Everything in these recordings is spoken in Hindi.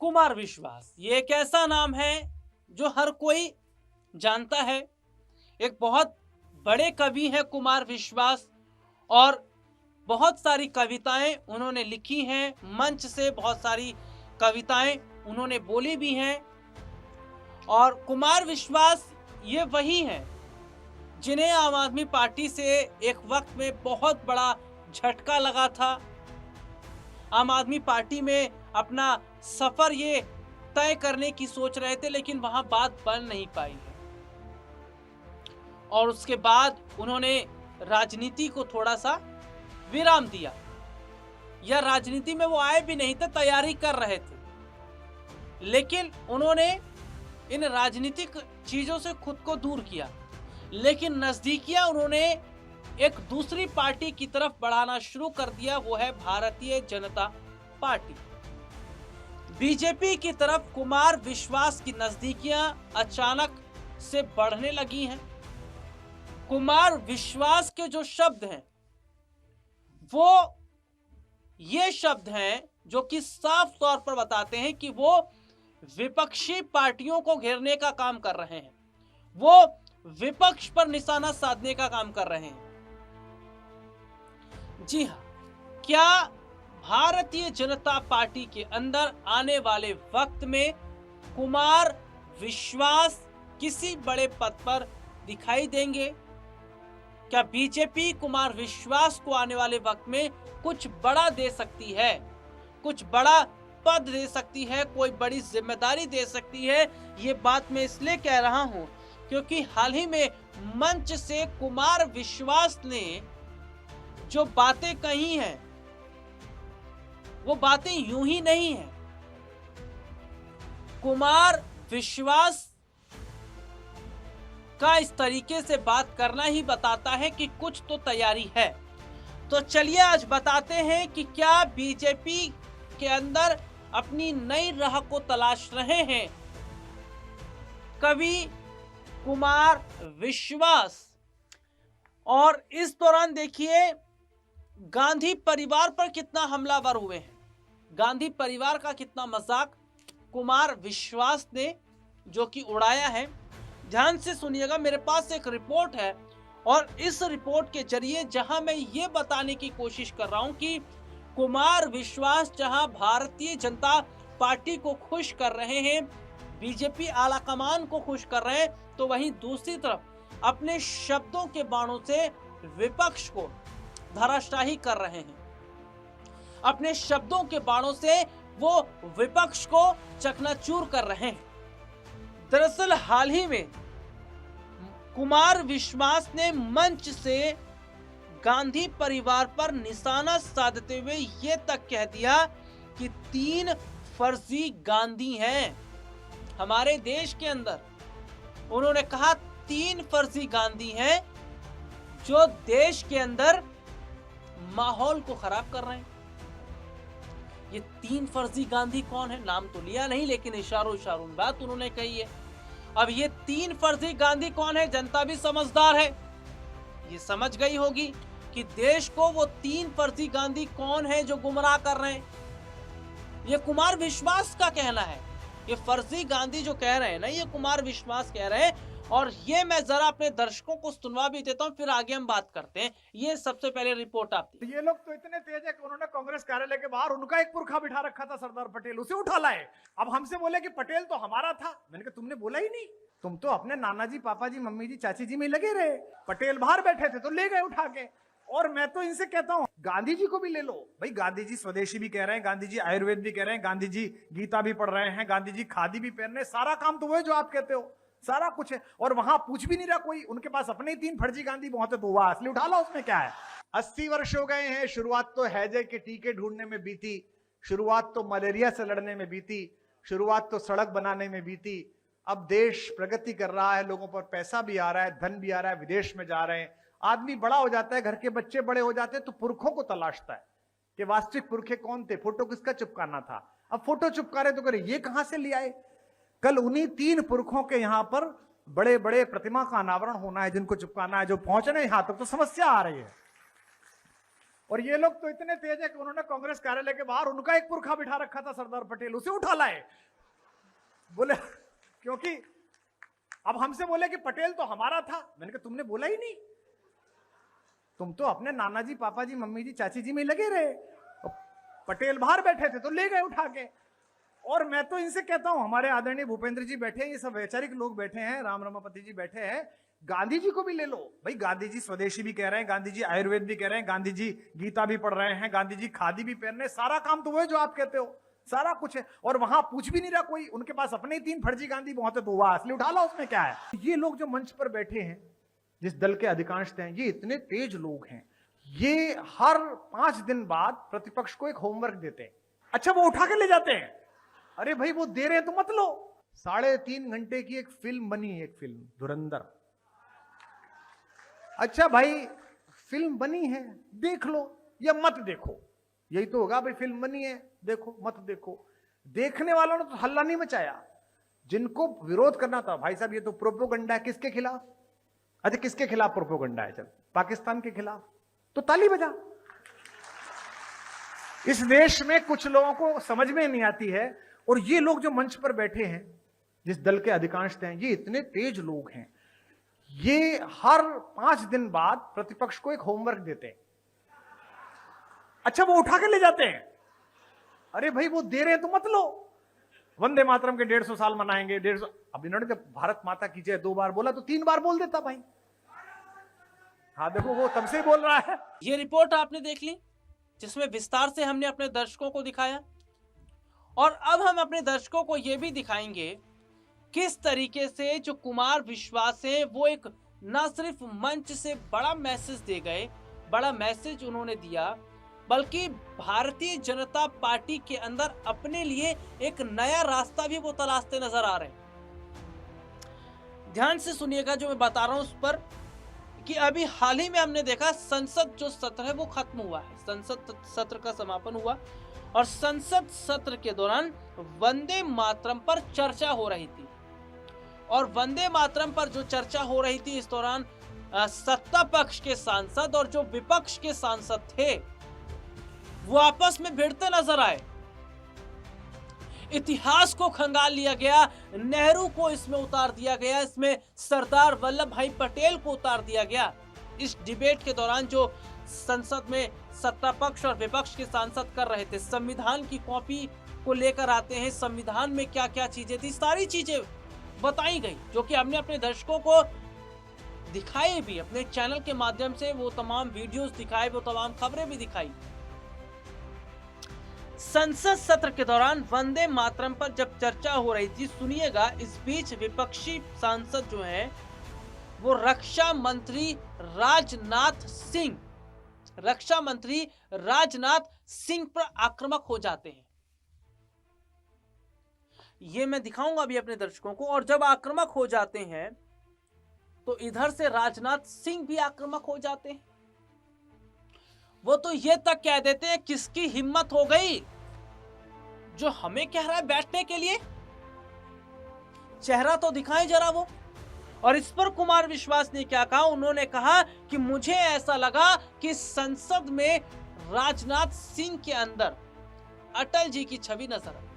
कुमार विश्वास ये एक ऐसा नाम है जो हर कोई जानता है। एक बहुत बड़े कवि हैं कुमार विश्वास और बहुत सारी कविताएं उन्होंने लिखी हैं, मंच से बहुत सारी कविताएं उन्होंने बोली भी हैं। और कुमार विश्वास ये वही हैं जिन्हें आम आदमी पार्टी से एक वक्त में बहुत बड़ा झटका लगा था। आम आदमी पार्टी में अपना सफर ये तय करने की सोच रहे थे, लेकिन वहां बात बन नहीं पाई है और उसके बाद उन्होंने राजनीति को थोड़ा सा विराम दिया, या राजनीति में वो आए भी नहीं थे, तैयारी कर रहे थे, लेकिन उन्होंने इन राजनीतिक चीजों से खुद को दूर किया। लेकिन नजदीकियां उन्होंने एक दूसरी पार्टी की तरफ बढ़ाना शुरू कर दिया, वो है भारतीय जनता पार्टी। बीजेपी की तरफ कुमार विश्वास की नजदीकियां अचानक से बढ़ने लगी हैं। कुमार विश्वास के जो शब्द हैं वो ये शब्द हैं जो कि साफ तौर पर बताते हैं कि वो विपक्षी पार्टियों को घेरने का काम कर रहे हैं, वो विपक्ष पर निशाना साधने का काम कर रहे हैं। जी हां, क्या भारतीय जनता पार्टी के अंदर आने वाले वक्त में कुमार विश्वास किसी बड़े पद पर दिखाई देंगे? क्या बीजेपी कुमार विश्वास को आने वाले वक्त में कुछ बड़ा दे सकती है, कुछ बड़ा पद दे सकती है, कोई बड़ी जिम्मेदारी दे सकती है? ये बात मैं इसलिए कह रहा हूं क्योंकि हाल ही में मंच से कुमार विश्वास ने जो बातें कही हैं वो बातें यूं ही नहीं है। कुमार विश्वास का इस तरीके से बात करना ही बताता है कि कुछ तो तैयारी है। तो चलिए आज बताते हैं कि क्या बीजेपी के अंदर अपनी नई राह को तलाश रहे हैं कवि कुमार विश्वास। और इस दौरान देखिए गांधी परिवार पर कितना हमलावर हुए हैं, गांधी परिवार का कितना मजाक कुमार विश्वास ने जो कि उड़ाया है। ध्यान से सुनिएगा, मेरे पास एक रिपोर्ट है और इस रिपोर्ट के जरिए जहां मैं ये बताने की कोशिश कर रहा हूं कि कुमार विश्वास जहां भारतीय जनता पार्टी को खुश कर रहे हैं, बीजेपी आलाकमान को खुश कर रहे हैं, तो वहीं दूसरी तरफ अपने शब्दों के बाणों से विपक्ष को धराशायी कर रहे हैं। अपने शब्दों के बाणों से वो विपक्ष को चकनाचूर कर रहे हैं। दरअसल हाल ही में कुमार विश्वास ने मंच से गांधी परिवार पर निशाना साधते हुए ये तक कह दिया कि 3 फर्जी गांधी हैं हमारे देश के अंदर। उन्होंने कहा 3 फर्जी गांधी हैं जो देश के अंदर माहौल को खराब कर रहे हैं। ये 3 फर्जी गांधी कौन है, नाम तो लिया नहीं, लेकिन इशारों इशारों में बात उन्होंने कही है। अब ये 3 फर्जी गांधी कौन है, जनता भी समझदार है, ये समझ गई होगी कि देश को वो 3 फर्जी गांधी कौन है जो गुमराह कर रहे हैं। ये कुमार विश्वास का कहना है। ये फर्जी गांधी जो कह रहे हैं ना, ये कुमार विश्वास कह रहे हैं। और ये मैं जरा अपने दर्शकों को सुनवा भी देता हूं, फिर आगे हम बात करते हैं। ये सबसे पहले रिपोर्ट आपकी। ये लोग तो इतने तेज है कि उन्होंने कांग्रेस कार्यालय के बाहर उनका एक पुरखा बिठा रखा था, सरदार पटेल, उसे उठा लाए। अब हमसे बोले कि पटेल तो हमारा था। मैंने कहा तुमने बोला ही नहीं, तुम तो अपने नाना जी, पापा जी, मम्मी जी, चाची जी में लगे रहे। पटेल बाहर बैठे थे तो ले गए उठा के। और मैं तो इनसे कहता हूं गांधी जी को भी ले लो भाई। गांधी जी स्वदेशी भी कह रहे हैं, गांधी जी आयुर्वेद भी कह रहे हैं, गांधी जी गीता भी पढ़ रहे हैं, गांधी जी खादी भी पहन रहे हैं। सारा काम तो वो है जो आप कहते हो, सारा कुछ है। और वहां पूछ भी नहीं रहा कोई, उनके पास अपने ही 3 फर्जी गांधी बहुत है, तो वह असली उठा लो, उसमें क्या है। 80 वर्ष हो गए हैं। शुरुआत तो हैजे के टीके ढूंढने में बीती, शुरुआत तो मलेरिया से लड़ने में बीती, शुरुआत तो सड़क बनाने में बीती। अब देश प्रगति कर रहा है, लोगों पर पैसा भी आ रहा है, धन भी आ रहा है, विदेश में जा रहे हैं। आदमी बड़ा हो जाता है, घर के बच्चे बड़े हो जाते हैं, तो पुरखों को तलाशता है कि वास्तविक पुरखे कौन थे, फोटो किसका चिपकाना था। अब फोटो चिपका रहे तो करे ये कहां से ले आए। कल उन्हीं 3 पुरखों के यहां पर बड़े बड़े प्रतिमा का अनावरण होना है, जिनको चिपकाना है, जो पहुंच रहे यहां तक, तो समस्या आ रही है। और ये लोग तो इतने तेज है कि उन्होंने कांग्रेस कार्यालय के बाहर उनका एक पुरखा बिठा रखा था सरदार पटेल, उसे उठा लाए। बोले क्योंकि अब हमसे बोले कि पटेल तो हमारा था। मैंने कहा तुमने बोला ही नहीं, तुम तो अपने नाना जी, पापा जी, मम्मी जी, चाची जी में लगे रहे। पटेल बाहर बैठे थे तो ले गए उठा के। और मैं तो इनसे कहता हूं, हमारे आदरणीय भूपेंद्र जी बैठे हैं, ये सब वैचारिक लोग बैठे हैं, राम रमापति जी बैठे हैं, गांधी जी को भी ले लो भाई। गांधी जी स्वदेशी भी कह रहे हैं, गांधी जी आयुर्वेद भी कह रहे हैं, गांधी जी गीता भी पढ़ रहे हैं, गांधी जी खादी भी पहन रहे हैं। सारा काम तो वो है जो आप कहते हो, सारा कुछ है। और वहां पूछ भी नहीं रहा कोई, उनके पास अपने ही 3 फर्जी गांधी बहुत है, तो वह असली उठा ला, उसमें क्या है। ये लोग जो मंच पर बैठे हैं, जिस दल के अधिकांश हैं, ये इतने तेज लोग हैं, ये हर 5 दिन बाद प्रतिपक्ष को एक होमवर्क देते हैं। अच्छा, वो उठा के ले जाते हैं। अरे भाई वो दे रहे हैं तो मत लो। 3.5 घंटे की एक फिल्म बनी, एक फिल्म धुरंधर। अच्छा भाई फिल्म बनी है, देख लो या मत देखो, यही तो होगा भाई। फिल्म बनी है, देखो मत देखो। देखने वालों ने तो हल्ला नहीं मचाया, जिनको विरोध करना था भाई साहब ये तो प्रोपोगंडा है। किसके खिलाफ? अच्छा किसके खिलाफ प्रोपोगंडा है? चल पाकिस्तान के खिलाफ, तो ताली बजा। इस देश में कुछ लोगों को समझ में नहीं आती है, और ये लोग जो मंच पर बैठे हैं, जिस दल के अधिकांश हैं, ये इतने तेज लोग हैं, ये हर 5 दिन बाद प्रतिपक्ष को एक होमवर्क देते हैं। अच्छा वो उठा के ले जाते हैं। अरे भाई वो दे रहे हैं तो मत लो। वंदे मातरम के 150 साल मनाएंगे, 150। अब इन्होंने जब भारत माता की जय 2 बार बोला तो 3 बार बोल देता भाई। हाँ देखो वो तब से ही बोल रहा है। ये रिपोर्ट आपने देख ली, जिसमें विस्तार से हमने अपने दर्शकों को दिखाया, और अब हम अपने दर्शकों को यह भी दिखाएंगे किस तरीके से जो कुमार विश्वास है वो एक न सिर्फ मंच से बड़ा मैसेज दे गए, बड़ा मैसेज उन्होंने दिया, बल्कि भारतीय जनता पार्टी के अंदर अपने लिए एक नया रास्ता भी वो तलाशते नजर आ रहे हैं। ध्यान से सुनिएगा जो मैं बता रहा हूं उस पर, कि अभी हाल ही में हमने देखा संसद जो सत्र है वो खत्म हुआ है, संसद सत्र का समापन हुआ, और संसद सत्र के दौरान वंदे मातरम पर चर्चा हो रही थी। और वंदे मातरम पर जो चर्चा हो रही थी, इस दौरान सत्ता पक्ष के सांसद और जो विपक्ष के सांसद थे वो आपस में भिड़ते नजर आए। इतिहास को खंगाल लिया गया, नेहरू को इसमें उतार दिया गया, इसमें सरदार वल्लभ भाई पटेल को उतार दिया गया। इस डिबेट के दौरान जो संसद में सत्ता पक्ष और विपक्ष के सांसद कर रहे थे, संविधान की कॉपी को लेकर आते हैं, संविधान में क्या क्या चीजें थी, सारी चीजें बताई गई, जो कि हमने अपने दर्शकों को दिखाए भी, अपने चैनल के माध्यम से वो तमाम वीडियोस दिखाए, वो तमाम खबरें भी दिखाई। संसद सत्र के दौरान वंदे मातरम पर जब चर्चा हो रही थी, सुनिएगा, इस बीच विपक्षी सांसद जो हैं वो रक्षा मंत्री राजनाथ सिंह पर आक्रामक हो जाते हैं। ये मैं दिखाऊंगा अभी अपने दर्शकों को। और जब आक्रामक हो जाते हैं तो इधर से राजनाथ सिंह भी आक्रामक हो जाते हैं। वो तो ये तक कह देते हैं, किसकी हिम्मत हो गई जो हमें कह रहा है बैठने के लिए, चेहरा तो दिखाएं जरा वो। और इस पर कुमार विश्वास ने क्या कहा, उन्होंने कहा कि मुझे ऐसा लगा कि संसद में राजनाथ सिंह के अंदर अटल जी की छवि नजर आई।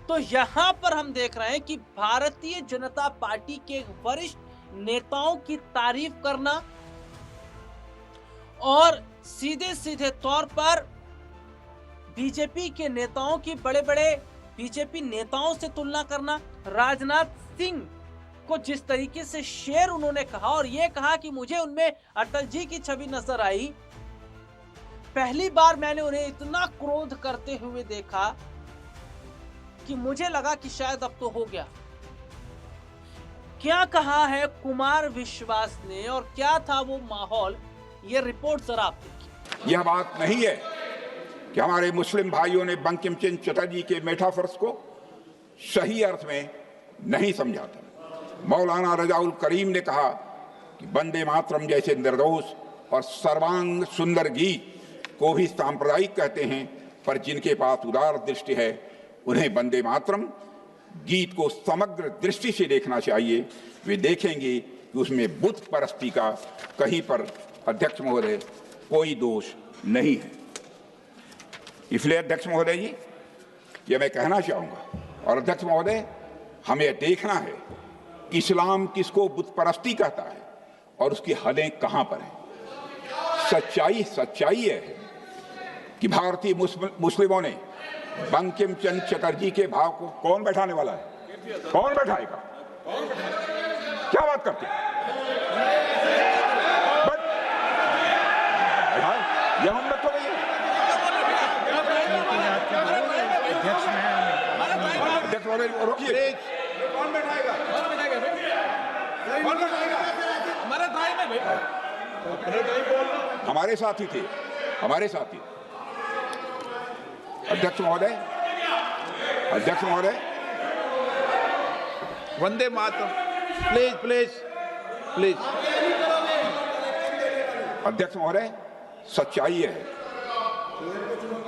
तो यहां पर हम देख रहे हैं कि भारतीय जनता पार्टी के वरिष्ठ नेताओं की तारीफ करना और सीधे सीधे तौर पर बीजेपी के नेताओं की, बड़े बड़े बीजेपी नेताओं से तुलना करना, राजनाथ सिंह को जिस तरीके से शेर उन्होंने कहा और यह कहा कि मुझे उनमें अटल जी की छवि नजर आई। पहली बार मैंने उन्हें इतना क्रोध करते हुए देखा कि मुझे लगा कि शायद अब तो हो गया। क्या कहा है कुमार विश्वास ने और क्या था वो माहौल, ये रिपोर्ट जरा आप देखिए। यह बात नहीं है कि हमारे मुस्लिम भाइयों ने बंकिम चंद्र चटर्जी के मेटाफर्स को सही अर्थ में नहीं समझा था। मौलाना रजाउल करीम ने कहा कि वंदे मातरम जैसे निर्दोष और सर्वांग सुंदर गीत को भी सांप्रदायिक कहते हैं, पर जिनके पास उदार दृष्टि है उन्हें वंदे मातरम गीत को समग्र दृष्टि से देखना चाहिए। वे देखेंगे कि उसमें बुत परस्ती का कहीं पर अध्यक्ष महोदय कोई दोष नहीं है। इसलिए अध्यक्ष महोदय जी, ये मैं कहना चाहूंगा, और अध्यक्ष महोदय हमें देखना है कि इस्लाम किसको बुत परस्ती कहता है और उसकी हदें कहां पर हैं। सच्चाई यह है कि भारतीय मुस्लिमों ने बंकिम चंद्र चटर्जी के भाव को कौन बैठाने वाला है? कौन बैठाएगा? क्या बात करते हैं? यह हम तो नहीं। अध्यक्ष महोदय रोकिए। कौन बैठाएगा? हमारे साथी थे, हमारे साथी। अध्यक्ष महोदय, वंदे मातरम, प्लीज। अध्यक्ष महोदय, सच्चाई है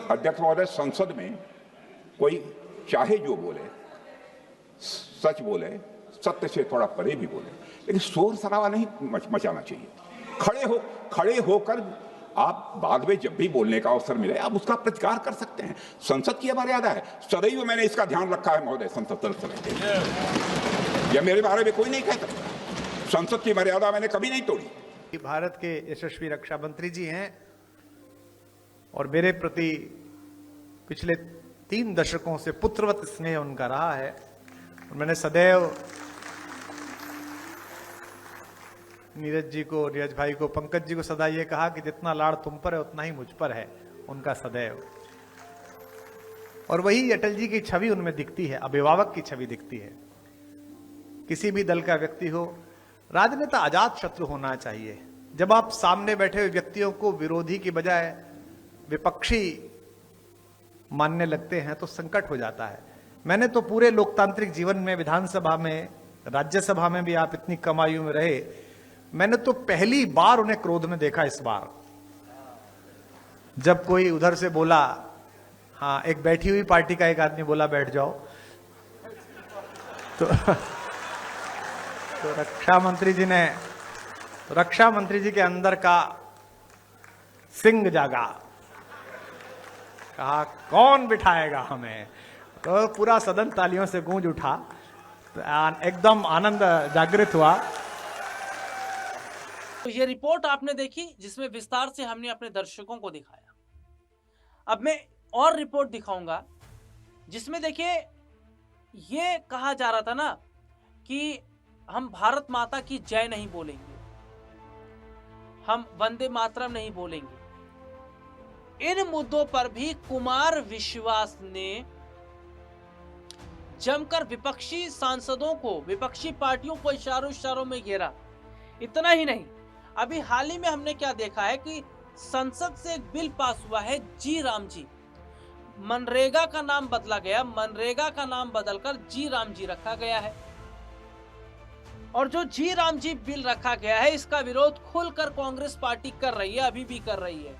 अध्यक्ष महोदय, संसद में कोई चाहे जो बोले, सच बोले, सत्य से थोड़ा परे भी बोले, लेकिन शोर शराबा नहीं मचाना चाहिए। खड़े होकर आप बाद में जब भी बोलने का अवसर मिले आप उसका प्रतिकार कर सकते हैं। संसद की मर्यादा है, सदैव मैंने इसका ध्यान रखा है महोदय। संसद यह मेरे बारे में कोई नहीं कहता, संसद की मर्यादा मैंने कभी नहीं तोड़ी। भारत के यशस्वी रक्षा मंत्री जी हैं और मेरे प्रति पिछले 3 दशकों से पुत्रवत स्नेह उनका रहा है। और मैंने सदैव नीरज जी को, नीरज भाई को, पंकज जी को सदा ये कहा कि जितना लाड़ तुम पर है उतना ही मुझ पर है उनका सदैव। और वही अटल जी की छवि उनमें दिखती है, अभिभावक की छवि दिखती है। किसी भी दल का व्यक्ति हो, राजनेता अजात शत्रु होना चाहिए। जब आप सामने बैठे हुए व्यक्तियों को विरोधी की बजाय विपक्षी मानने लगते हैं तो संकट हो जाता है। मैंने तो पूरे लोकतांत्रिक जीवन में, विधानसभा में, राज्यसभा में भी आप इतनी कम आयु में रहे, मैंने तो पहली बार उन्हें क्रोध में देखा। इस बार जब कोई उधर से बोला, हाँ, एक बैठी हुई पार्टी का एक आदमी बोला बैठ जाओ, तो रक्षा मंत्री जी के अंदर का सिंह जागा, कहा कौन बिठाएगा हमें। तो पूरा सदन तालियों से गूंज उठा, तो एकदम आनंद जागृत हुआ। तो ये रिपोर्ट आपने देखी जिसमें विस्तार से हमने अपने दर्शकों को दिखाया। अब मैं और रिपोर्ट दिखाऊंगा जिसमें देखिए ये कहा जा रहा था ना कि हम भारत माता की जय नहीं बोलेंगे, हम वंदे मातरम नहीं बोलेंगे। इन मुद्दों पर भी कुमार विश्वास ने जमकर विपक्षी सांसदों को, विपक्षी पार्टियों को इशारों में घेरा। इतना ही नहीं, अभी हाल ही में हमने क्या देखा है कि संसद से एक बिल पास हुआ है, जी राम जी। मनरेगा का नाम बदला गया, मनरेगा का नाम बदलकर जी राम जी रखा गया है। और जो जी राम जी बिल रखा गया है, इसका विरोध खुलकर कांग्रेस पार्टी कर रही है, अभी भी कर रही है।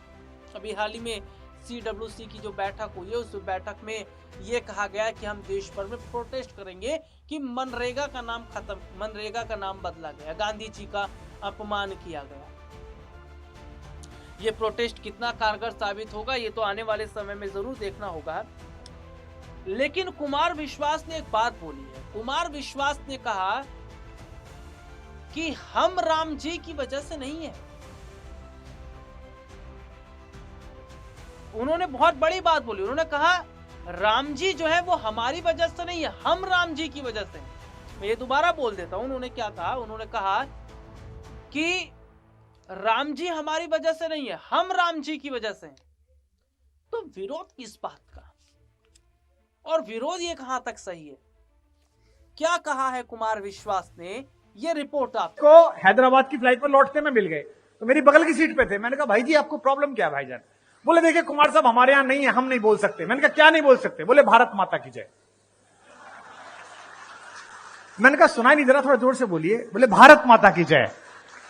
अभी हाल ही में CWC की जो बैठक हुई है, उस बैठक में यह कहा गया कि हम देश भर में प्रोटेस्ट करेंगे कि मनरेगा का नाम खत्म, मनरेगा का नाम बदला गया, गांधी जी का अपमान किया गया। ये प्रोटेस्ट कितना कारगर साबित होगा ये तो आने वाले समय में जरूर देखना होगा। लेकिन कुमार विश्वास ने एक बात बोली है। कुमार विश्वास ने कहा कि हम राम जी की वजह से नहीं है। उन्होंने बहुत बड़ी बात बोली। उन्होंने कहा राम जी जो है वो हमारी वजह से नहीं है, हम राम जी की वजह से। मैं ये दोबारा बोल देता हूं। उन्होंने क्या कहा? उन्होंने कहा कि राम जी हमारी वजह से नहीं है, हम राम जी की वजह से हैं। तो विरोध किस बात का? और विरोध ये कहां तक सही है? क्या कहा है कुमार विश्वास ने? ये रिपोर्ट आपको हैदराबाद की फ्लाइट पर लौटते में मिल गए, तो मेरी बगल की सीट पे थे। मैंने कहा भाई जी आपको प्रॉब्लम क्या है भाईजान? बोले देखिए कुमार साहब हमारे यहां नहीं है, हम नहीं बोल सकते। मैंने कहा क्या नहीं बोल सकते? बोले भारत माता की जय। मैंने कहा सुनाई नहीं दे रहा, थोड़ा जोर से बोलिए। बोले भारत माता की जय।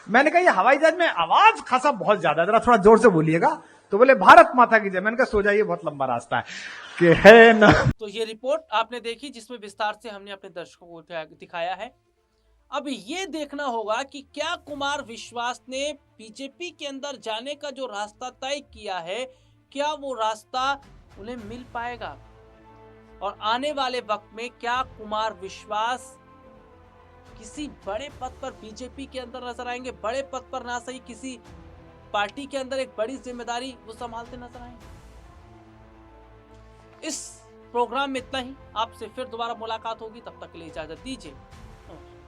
मैंने कहा ये हवाई जहाज में आवाज खासा बहुत ज्यादा, जरा थोड़ा जोर से बोलिएगा। तो बोले भारत माता की जय। मैंने कहा सो जाइए, बहुत लंबा रास्ता है कि है ना। तो ये रिपोर्ट आपने देखी जिसमें विस्तार से हमने अपने दर्शकों को दिखाया है। अब ये देखना होगा कि क्या कुमार विश्वास ने बीजेपी के अंदर जाने का जो रास्ता तय किया है, क्या वो रास्ता उन्हें मिल पाएगा, और आने वाले वक्त में क्या कुमार विश्वास किसी बड़े पद पर बीजेपी के अंदर नजर आएंगे, बड़े पद पर ना सही किसी पार्टी के अंदर एक बड़ी जिम्मेदारी वो संभालते नजर आएंगे। इस प्रोग्राम में इतना ही, आपसे फिर दोबारा मुलाकात होगी, तब तक के लिए इजाजत दीजिए।